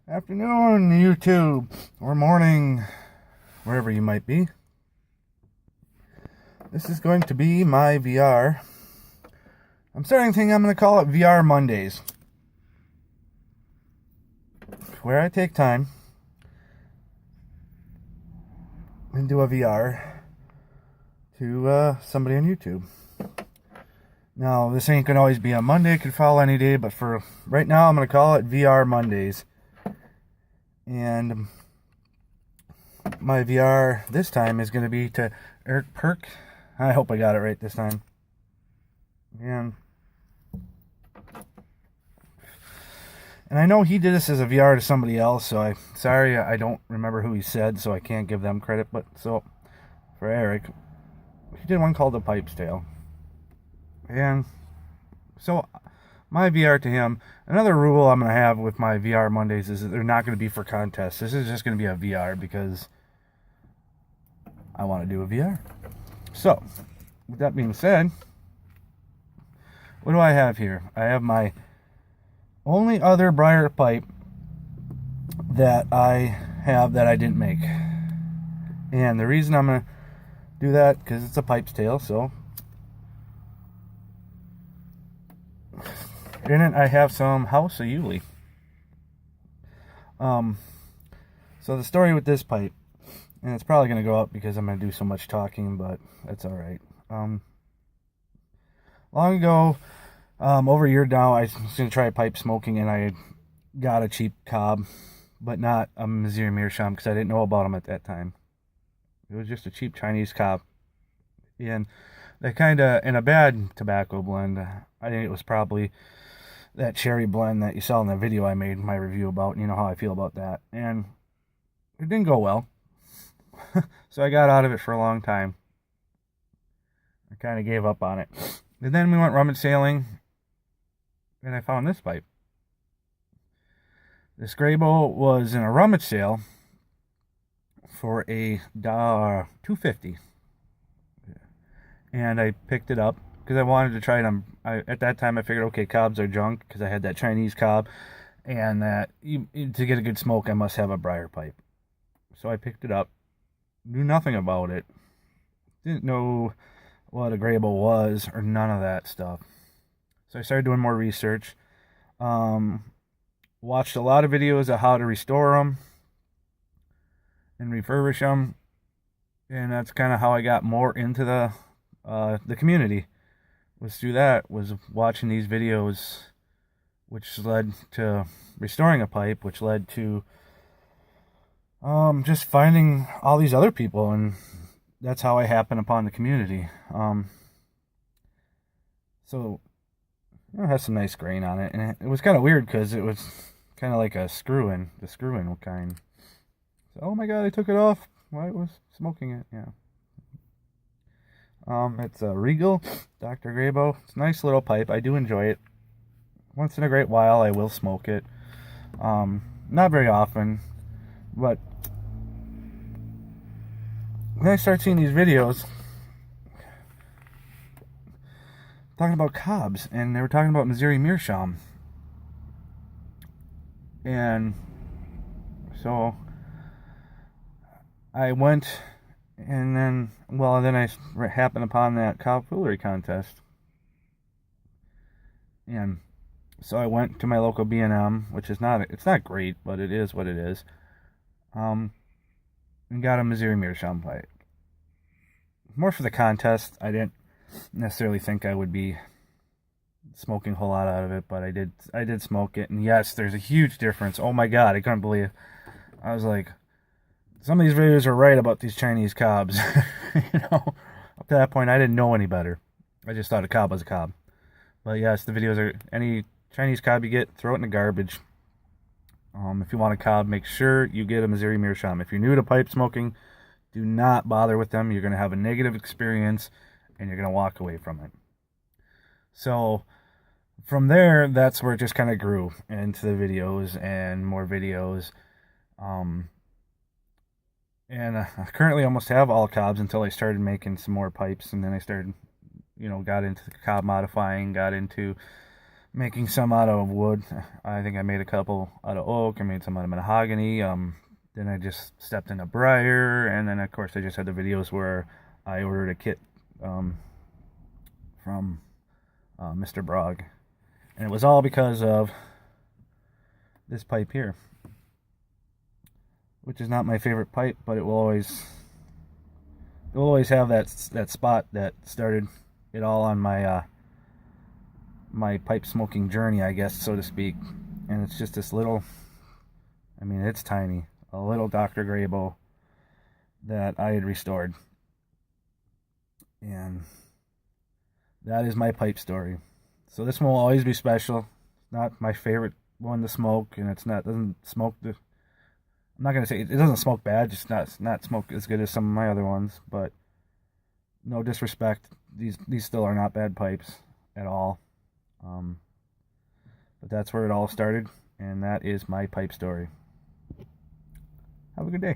Afternoon, YouTube, or morning, wherever you might be. This is going to be my VR. I'm starting to think I'm going to call it VR Mondays, where I take time and do a VR to somebody on YouTube. Now, this ain't going to always be on Monday. It could fall any day, but for right now, I'm going to call it VR Mondays. And my VR this time is going to be to Erk Pik. I hope I got it right this time. And I know he did this as a VR to somebody else, so I don't remember who he said, so I can't give them credit. But so for Eric, he did one called the Pipe's Tale. And so my VR to him, another rule I'm going to have with my VR Mondays is that they're not going to be for contests. This is just going to be a VR because I want to do a VR. So, with that being said, what do I have here? I have my only other briar pipe that I have that I didn't make. And the reason I'm going to do that, because it's a Pipe's Tale, so in it I have some House of Yuli. So the story with this pipe, and it's probably going to go up because I'm going to do so much talking, but that's alright. Long ago, over a year now, I was going to try pipe smoking, and I had got a cheap cob, but not a Missouri Meerschaum, because I didn't know about them at that time. It was just a cheap Chinese cob. And they kind of, in a bad tobacco blend, I think it was probably that cherry blend that you saw in the video I made my review about, and you know how I feel about that. And it didn't go well. So I got out of it for a long time. I kind of gave up on it. And then we went rummage sailing, and I found this pipe. This Graybo was in a rummage sale for a $2.50. And I picked it up because I wanted to try it on. At that time, I figured, okay, cobs are junk because I had that Chinese cob, and that to get a good smoke, I must have a briar pipe. So I picked it up, knew nothing about it, didn't know what a Graybo was or none of that stuff. So I started doing more research, watched a lot of videos of how to restore them and refurbish them, and that's kind of how I got more into the community. Was through that, was watching these videos, which led to restoring a pipe, which led to just finding all these other people, and that's how I happened upon the community. So it has some nice grain on it, and it was kind of weird because it was kind of like the screw-in kind. So, oh my god, I took it off while I was smoking it. Yeah. It's a Regal Dr. Graybo. It's a nice little pipe. I do enjoy it. Once in a great while, I will smoke it. Not very often, but when I start seeing these videos talking about cobs, and they were talking about Missouri Meerschaum, and so I went. And then, then I happened upon that cob foolery contest. And so I went to my local B&M, which is it's not great, but it is what it is. And got a Missouri Meerschaum pipe. More for the contest. I didn't necessarily think I would be smoking a whole lot out of it, but I did smoke it. And yes, there's a huge difference. Oh my god, I couldn't believe. I was like, some of these videos are right about these Chinese cobs. Up to that point, I didn't know any better. I just thought a cob was a cob. But yes, the videos are, any Chinese cob you get, throw it in the garbage. If you want a cob, make sure you get a Missouri Meerschaum. If you're new to pipe smoking, do not bother with them. You're going to have a negative experience, and you're going to walk away from it. So, from there, that's where it just kind of grew into the videos and more videos. And I currently almost have all cobs until I started making some more pipes, and then I started, got into the cob modifying, got into making some out of wood. I think I made a couple out of oak. I made some out of mahogany. Then I just stepped into briar, and then of course I just had the videos where I ordered a kit from Mr. Brog, and it was all because of this pipe here, which is not my favorite pipe, but it will always have that spot that started it all on my my pipe smoking journey, I guess, so to speak. And it's just this little, I mean, it's tiny, a little Dr. Grabo that I had restored. And that is my pipe story. So this one will always be special. Not my favorite one to smoke, and doesn't smoke the, I'm not gonna say it doesn't smoke bad, just not smoke as good as some of my other ones, but no disrespect, these still are not bad pipes at all. But that's where it all started, and that is my pipe story. Have a good day.